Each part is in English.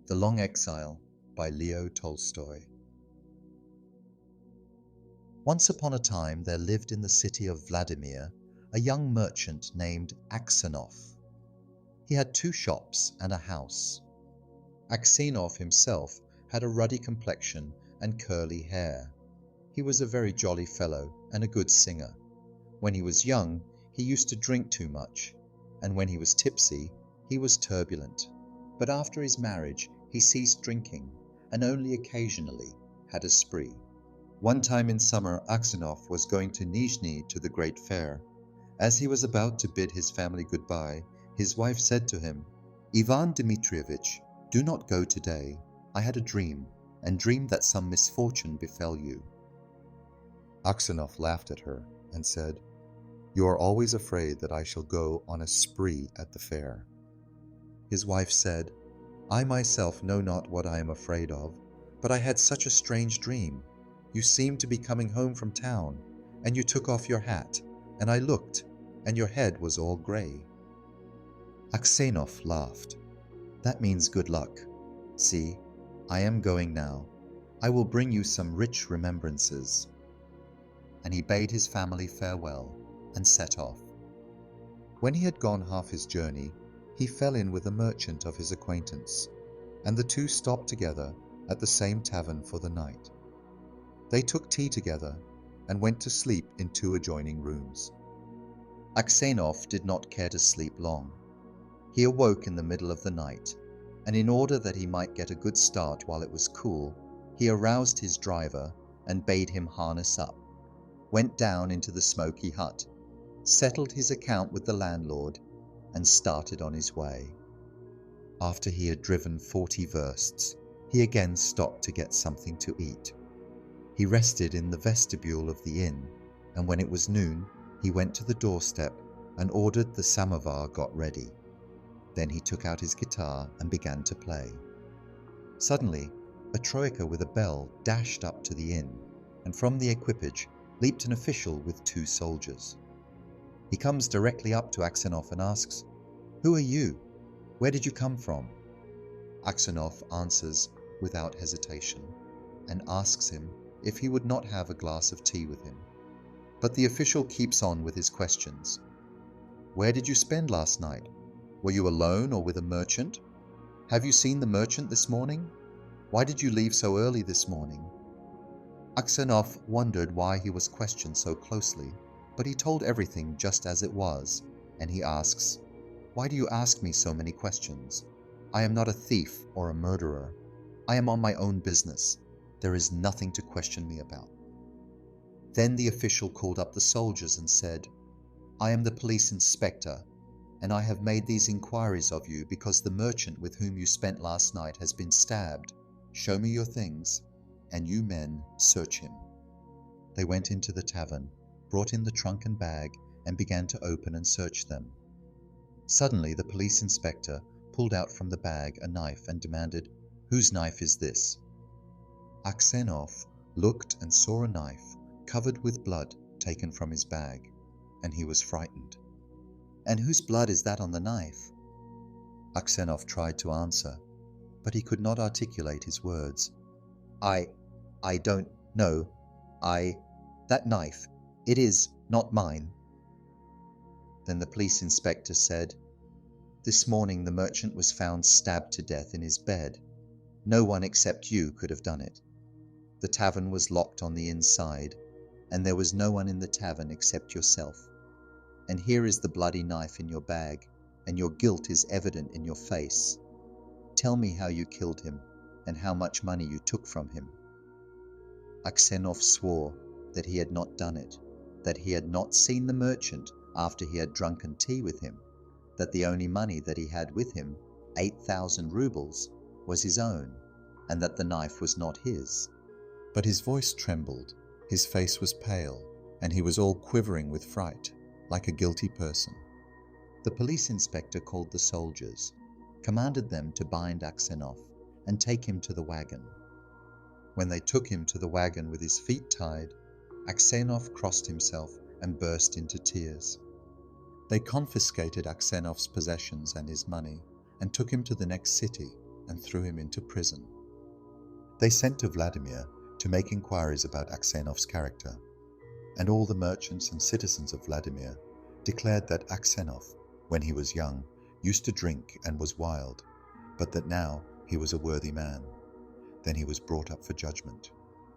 The Long Exile by Tolstoy. Once upon a time there lived in the city of Vladimir a young merchant named Aksenov. He had 2 shops and a house. Aksenov himself had a ruddy complexion and curly hair. He was a very jolly fellow and a good singer. When he was young, he used to drink too much, and when he was tipsy, he was turbulent. But after his marriage, he ceased drinking and only occasionally had a spree. One time in summer, Aksenov was going to Nizhny to the great fair. As he was about to bid his family goodbye, his wife said to him, "Ivan Dmitrievich, do not go today. I had a dream, and dreamed that some misfortune befell you." Aksenov laughed at her and said, "You are always afraid that I shall go on a spree at the fair." His wife said, "I myself know not what I am afraid of, but I had such a strange dream. You seemed to be coming home from town, and you took off your hat, and I looked, and your head was all grey." Aksenov laughed. "That means good luck. See, I am going now. I will bring you some rich remembrances." And he bade his family farewell and set off. When he had gone half his journey, he fell in with a merchant of his acquaintance, and the 2 stopped together at the same tavern for the night. They took tea together and went to sleep in 2 adjoining rooms. Aksenov did not care to sleep long. He awoke in the middle of the night, and in order that he might get a good start while it was cool, he aroused his driver and bade him harness up, went down into the smoky hut, settled his account with the landlord, and started on his way. After he had driven 40 versts, he again stopped to get something to eat. He rested in the vestibule of the inn, and when it was noon, he went to the doorstep and ordered the samovar got ready. Then he took out his guitar and began to play. Suddenly, a troika with a bell dashed up to the inn, and from the equipage leaped an official with 2 soldiers. He comes directly up to Aksenov and asks, "Who are you? Where did you come from?" Aksenov answers without hesitation and asks him if he would not have a glass of tea with him. But the official keeps on with his questions. "Where did you spend last night? Were you alone or with a merchant? Have you seen the merchant this morning? Why did you leave so early this morning?" Aksenov wondered why he was questioned so closely, but he told everything just as it was, and he asks, "Why do you ask me so many questions? I am not a thief or a murderer. I am on my own business. There is nothing to question me about." Then the official called up the soldiers and said, "I am the police inspector, and I have made these inquiries of you because the merchant with whom you spent last night has been stabbed. Show me your things, and you men search him." They went into the tavern, brought in the trunk and bag, and began to open and search them. Suddenly the police inspector pulled out from the bag a knife and demanded, "Whose knife is this?" Aksenov looked and saw a knife covered with blood taken from his bag, and he was frightened. "And whose blood is that on the knife?" Aksenov tried to answer, but he could not articulate his words. I don't know. That knife, it is not mine." Then the police inspector said, "This morning the merchant was found stabbed to death in his bed. No one except you could have done it. The tavern was locked on the inside, and there was no one in the tavern except yourself. And here is the bloody knife in your bag, and your guilt is evident in your face. Tell me how you killed him, and how much money you took from him." Aksenov swore that he had not done it, that he had not seen the merchant after he had drunken tea with him, that the only money that he had with him, 8,000 rubles, was his own, and that the knife was not his. But his voice trembled, his face was pale, and he was all quivering with fright, like a guilty person. The police inspector called the soldiers, commanded them to bind Aksenov and take him to the wagon. When they took him to the wagon with his feet tied, Aksenov crossed himself and burst into tears. They confiscated Aksenov's possessions and his money and took him to the next city and threw him into prison. They sent to Vladimir to make inquiries about Aksenov's character, and all the merchants and citizens of Vladimir declared that Aksenov, when he was young, used to drink and was wild, but that now he was a worthy man. Then he was brought up for judgment.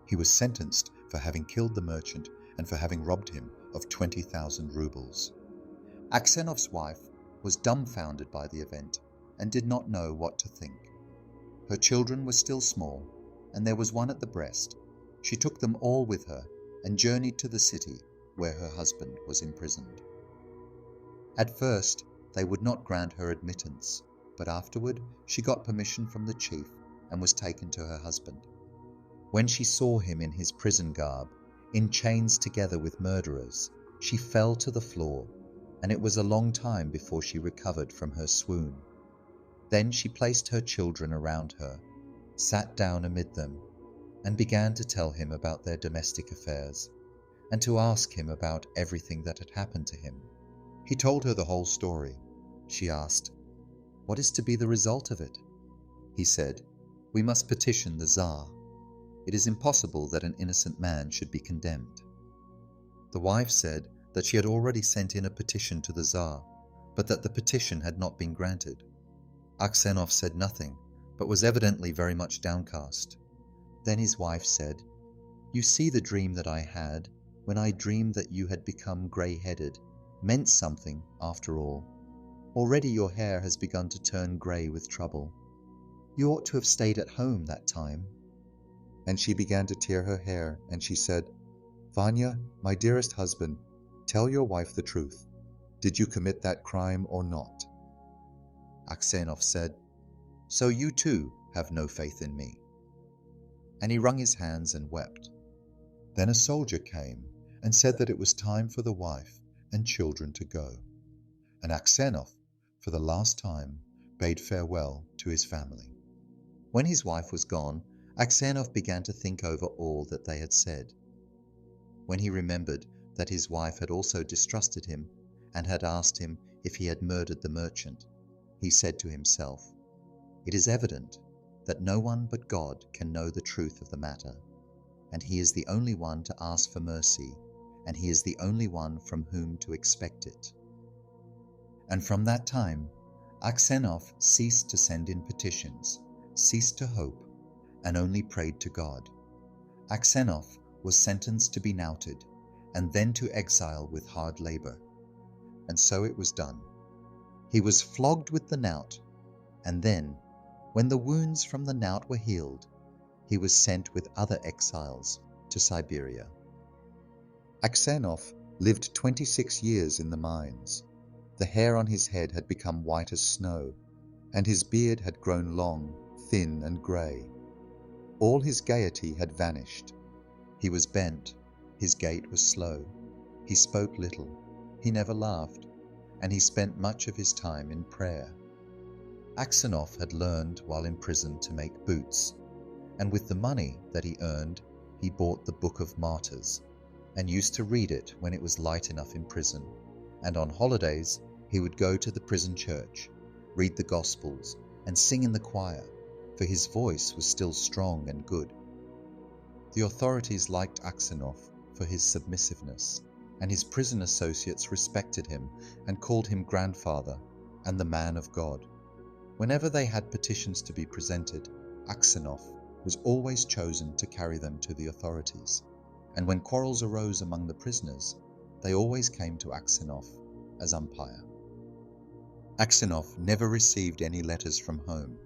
He was sentenced for having killed the merchant and for having robbed him of 20,000 rubles. Aksenov's wife was dumbfounded by the event and did not know what to think. Her children were still small, and there was one at the breast. She took them all with her and journeyed to the city where her husband was imprisoned. At first, they would not grant her admittance, but afterward she got permission from the chief and was taken to her husband. When she saw him in his prison garb, in chains together with murderers, she fell to the floor, and it was a long time before she recovered from her swoon. Then she placed her children around her, sat down amid them, and began to tell him about their domestic affairs, and to ask him about everything that had happened to him. He told her the whole story. She asked, "What is to be the result of it?" He said, "We must petition the Tsar. It is impossible that an innocent man should be condemned." The wife said that she had already sent in a petition to the Tsar, but that the petition had not been granted. Aksenov said nothing, but was evidently very much downcast. Then his wife said, "You see, the dream that I had, when I dreamed that you had become grey-headed, meant something after all. Already your hair has begun to turn grey with trouble. You ought to have stayed at home that time." And she began to tear her hair, and she said, "Vanya, my dearest husband, tell your wife the truth. Did you commit that crime or not?" Aksenov said, "So you too have no faith in me." And he wrung his hands and wept. Then a soldier came and said that it was time for the wife and children to go. And Aksenov, for the last time, bade farewell to his family. When his wife was gone, Aksenov began to think over all that they had said. When he remembered that his wife had also distrusted him and had asked him if he had murdered the merchant, he said to himself, "It is evident that no one but God can know the truth of the matter, and he is the only one to ask for mercy, and he is the only one from whom to expect it." And from that time, Aksenov ceased to send in petitions, ceased to hope, and only prayed to God. Aksenov was sentenced to be knouted, and then to exile with hard labor. And so it was done. He was flogged with the knout, and then, when the wounds from the knout were healed, he was sent with other exiles to Siberia. Aksenov lived 26 years in the mines. The hair on his head had become white as snow, and his beard had grown long, thin, and grey. All his gaiety had vanished. He was bent, his gait was slow, he spoke little, he never laughed, and he spent much of his time in prayer. Aksenov had learned while in prison to make boots, and with the money that he earned, he bought the Book of Martyrs, and used to read it when it was light enough in prison, and on holidays he would go to the prison church, read the Gospels, and sing in the choir, for his voice was still strong and good. The authorities liked Aksenov for his submissiveness, and his prison associates respected him and called him grandfather and the man of God. Whenever they had petitions to be presented, Aksenov was always chosen to carry them to the authorities, and when quarrels arose among the prisoners, they always came to Aksenov as umpire. Aksenov never received any letters from home,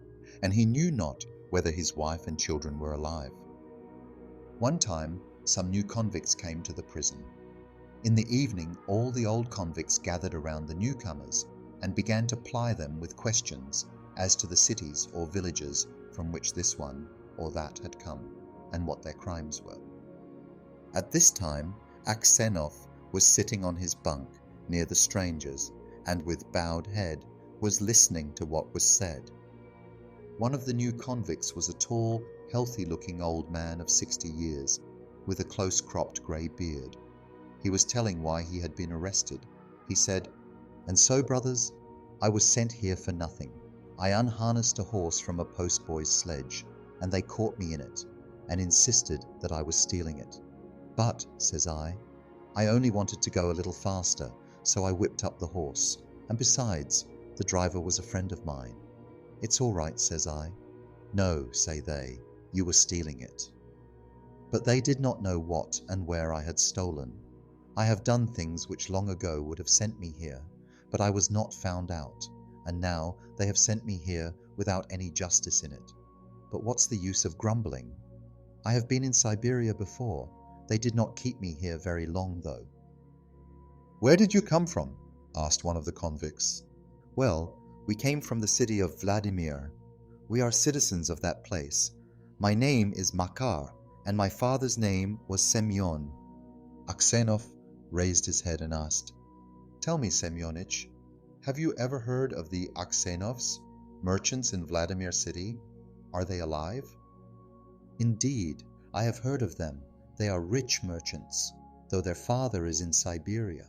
and he knew not whether his wife and children were alive. One time, some new convicts came to the prison. In the evening, all the old convicts gathered around the newcomers and began to ply them with questions as to the cities or villages from which this one or that had come, and what their crimes were. At this time, Aksenov was sitting on his bunk near the strangers, and with bowed head was listening to what was said. One of the new convicts was a tall, healthy-looking old man of 60 years, with a close-cropped grey beard. He was telling why he had been arrested. He said, "And so, brothers, I was sent here for nothing. I unharnessed a horse from a postboy's sledge, and they caught me in it, and insisted that I was stealing it. But, says I only wanted to go a little faster, so I whipped up the horse, and besides, the driver was a friend of mine. It's all right, says I. No, say they, you were stealing it. But they did not know what and where I had stolen. I have done things which long ago would have sent me here, but I was not found out, and now they have sent me here without any justice in it. But what's the use of grumbling? I have been in Siberia before. They did not keep me here very long, though. Where did you come from? Asked one of the convicts. Well, we came from the city of Vladimir. We are citizens of that place. My name is Makar, and my father's name was Semyon. Aksenov raised his head and asked, Tell me, Semyonich, have you ever heard of the Aksenovs, merchants in Vladimir city? Are they alive? Indeed, I have heard of them. They are rich merchants, though their father is in Siberia.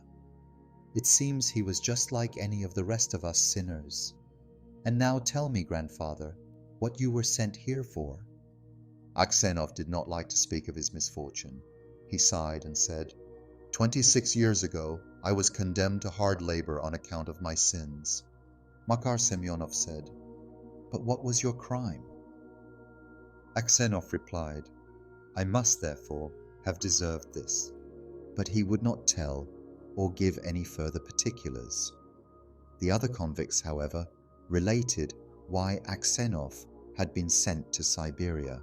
It seems he was just like any of the rest of us sinners. And now tell me, grandfather, what you were sent here for. Aksenov did not like to speak of his misfortune. He sighed and said, 26 years ago, I was condemned to hard labor on account of my sins. Makar Semyonov said, But what was your crime? Aksenov replied, I must therefore have deserved this. But he would not tell or give any further particulars. The other convicts, however, related why Aksenov had been sent to Siberia.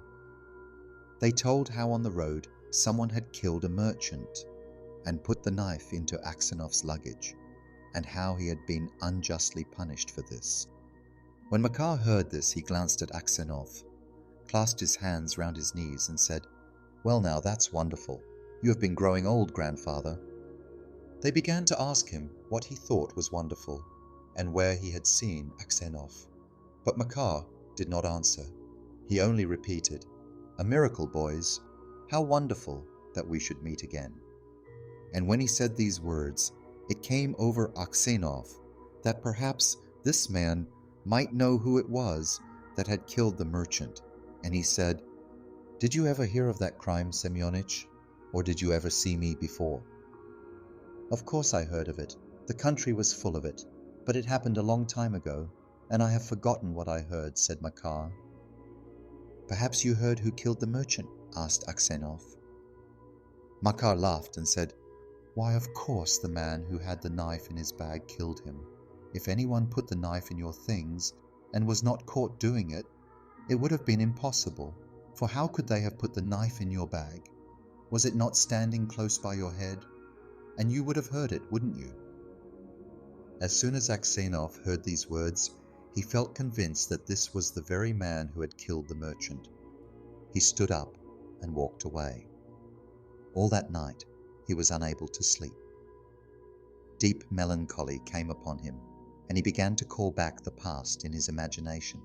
They told how on the road someone had killed a merchant and put the knife into Aksenov's luggage, and how he had been unjustly punished for this. When Makar heard this, he glanced at Aksenov, clasped his hands round his knees and said, Well now, that's wonderful. You have been growing old, grandfather. They began to ask him what he thought was wonderful, and where he had seen Aksenov. But Makar did not answer. He only repeated, A miracle, boys. How wonderful that we should meet again. And when he said these words, it came over Aksenov that perhaps this man might know who it was that had killed the merchant, and he said, Did you ever hear of that crime, Semyonich, or did you ever see me before? Of course I heard of it. The country was full of it, but it happened a long time ago, and I have forgotten what I heard, said Makar. Perhaps you heard who killed the merchant? Asked Aksenov. Makar laughed and said, Why, of course the man who had the knife in his bag killed him. If anyone put the knife in your things and was not caught doing it, it would have been impossible, for how could they have put the knife in your bag? Was it not standing close by your head? And you would have heard it, wouldn't you? As soon as Aksenov heard these words, he felt convinced that this was the very man who had killed the merchant. He stood up and walked away. All that night, he was unable to sleep. Deep melancholy came upon him, and he began to call back the past in his imagination.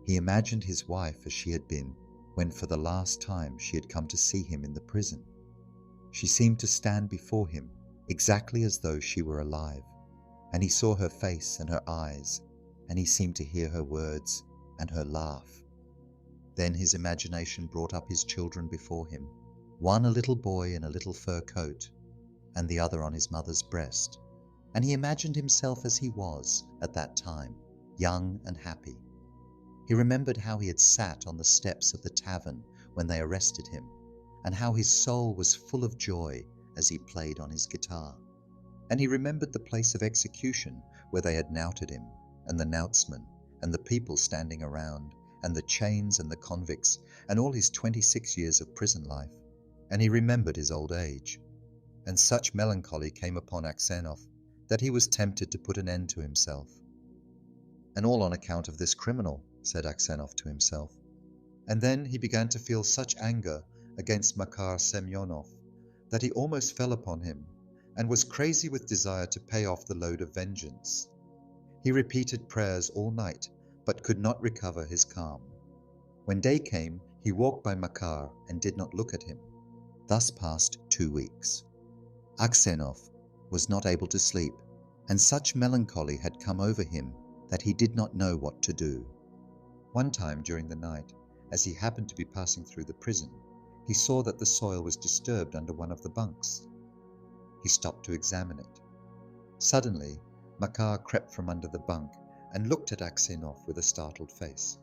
He imagined his wife as she had been when for the last time she had come to see him in the prison. She seemed to stand before him exactly as though she were alive, and he saw her face and her eyes, and he seemed to hear her words and her laugh. Then his imagination brought up his children before him, one a little boy in a little fur coat, and the other on his mother's breast, and he imagined himself as he was at that time, young and happy. He remembered how he had sat on the steps of the tavern when they arrested him, and how his soul was full of joy as he played on his guitar. And he remembered the place of execution where they had knouted him, and the knoutsmen, and the people standing around, and the chains and the convicts, and all his 26 years of prison life. And he remembered his old age. And such melancholy came upon Aksenov that he was tempted to put an end to himself. And all on account of this criminal, said Aksenov to himself. And then he began to feel such anger against Makar Semyonov that he almost fell upon him, and was crazy with desire to pay off the load of vengeance. He repeated prayers all night, but could not recover his calm. When day came, he walked by Makar and did not look at him. Thus passed 2 weeks. Aksenov was not able to sleep, and such melancholy had come over him that he did not know what to do. One time during the night, as he happened to be passing through the prison, he saw that the soil was disturbed under one of the bunks. He stopped to examine it. Suddenly, Makar crept from under the bunk and looked at Aksenov with a startled face.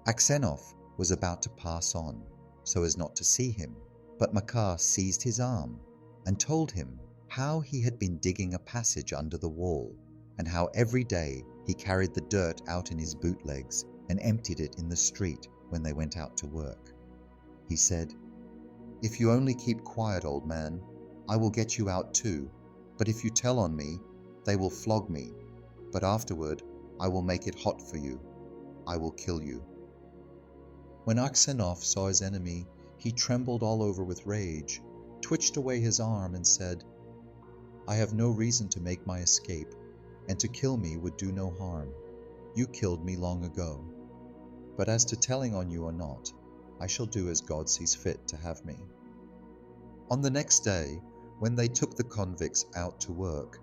Aksenov was about to pass on, so as not to see him, but Makar seized his arm and told him how he had been digging a passage under the wall, and how every day he carried the dirt out in his bootlegs and emptied it in the street when they went out to work. He said, "If you only keep quiet, old man, I will get you out too, but if you tell on me, they will flog me, but afterward I will make it hot for you. I will kill you." When Aksenov saw his enemy, he trembled all over with rage, twitched away his arm and said, "I have no reason to make my escape, and to kill me would do no harm. You killed me long ago. But as to telling on you or not, I shall do as God sees fit to have me." On the next day, when they took the convicts out to work,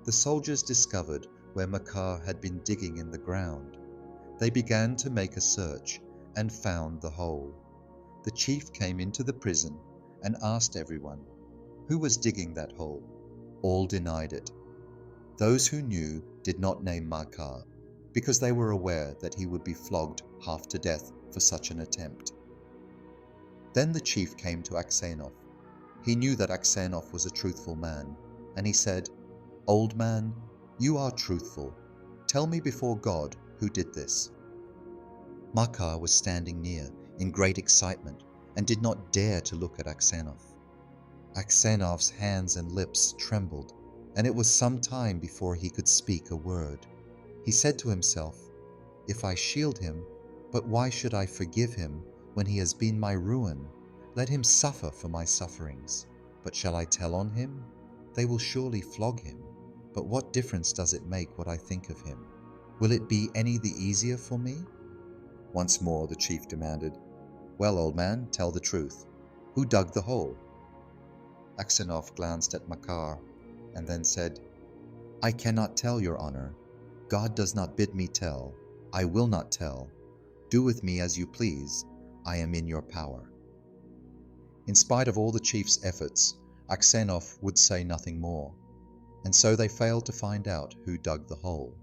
the soldiers discovered where Makar had been digging in the ground. They began to make a search and found the hole. The chief came into the prison and asked everyone, who was digging that hole? All denied it. Those who knew did not name Makar, because they were aware that he would be flogged half to death for such an attempt. Then the chief came to Aksenov. He knew that Aksenov was a truthful man, and he said, "Old man, you are truthful. Tell me before God who did this." Makar was standing near in great excitement and did not dare to look at Aksenov. Aksenov's hands and lips trembled, and it was some time before he could speak a word. He said to himself, "If I shield him, but why should I forgive him when he has been my ruin? Let him suffer for my sufferings. But shall I tell on him? They will surely flog him. But what difference does it make what I think of him? Will it be any the easier for me?" Once more the chief demanded, "Well, old man, tell the truth. Who dug the hole?" Aksenov glanced at Makar and then said, "I cannot tell, your honor. God does not bid me tell. I will not tell. Do with me as you please. I am in your power." In spite of all the chief's efforts, Aksenov would say nothing more, and so they failed to find out who dug the hole.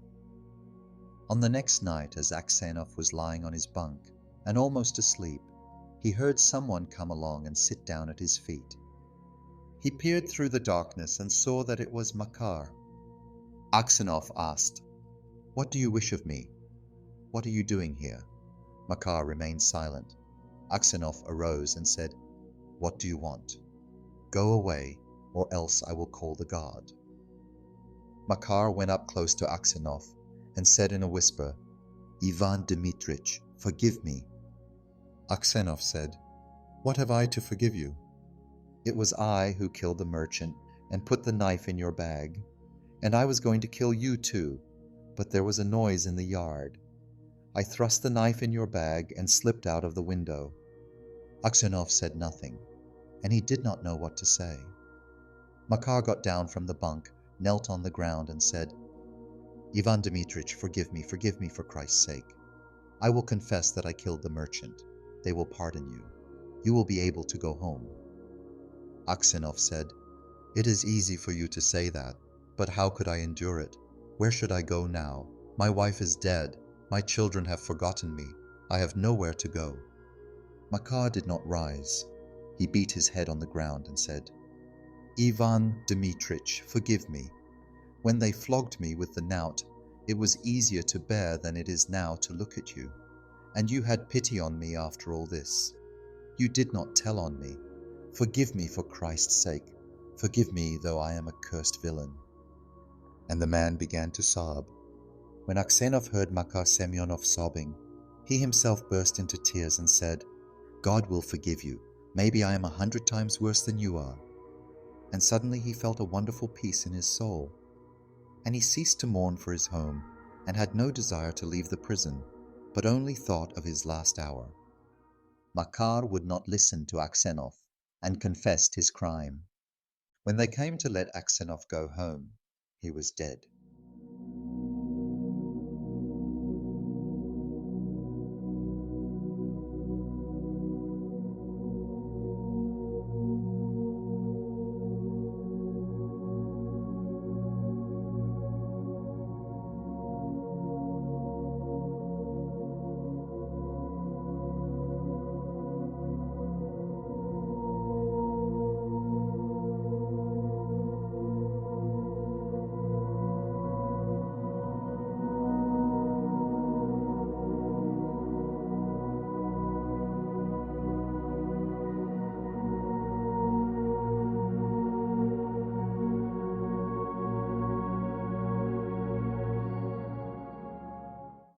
On the next night, as Aksenov was lying on his bunk and almost asleep, he heard someone come along and sit down at his feet. He peered through the darkness and saw that it was Makar. Aksenov asked, "What do you wish of me? What are you doing here?" Makar remained silent. Aksenov arose and said, "What do you want? Go away, or else I will call the guard." Makar went up close to Aksenov and said in a whisper, "Ivan Dmitrich, forgive me." Aksenov said, "What have I to forgive you? It was I who killed the merchant and put the knife in your bag, and I was going to kill you too, but there was a noise in the yard. I thrust the knife in your bag and slipped out of the window." Aksenov said nothing, and he did not know what to say. Makar got down from the bunk, knelt on the ground and said, "Ivan Dmitrich, forgive me for Christ's sake. I will confess that I killed the merchant. They will pardon you. You will be able to go home." Aksenov said, "It is easy for you to say that, but how could I endure it? Where should I go now? My wife is dead. My children have forgotten me. I have nowhere to go." Makar did not rise. He beat his head on the ground and said, "Ivan Dmitrich, forgive me. When they flogged me with the knout, it was easier to bear than it is now to look at you. And you had pity on me after all this. You did not tell on me. Forgive me for Christ's sake. Forgive me, though I am a cursed villain." And the man began to sob. When Aksenov heard Makar Semyonov sobbing, he himself burst into tears and said, "God will forgive you. Maybe I am 100 times worse than you are." And suddenly he felt a wonderful peace in his soul. And he ceased to mourn for his home, and had no desire to leave the prison, but only thought of his last hour. Makar would not listen to Aksenov, and confessed his crime. When they came to let Aksenov go home, he was dead.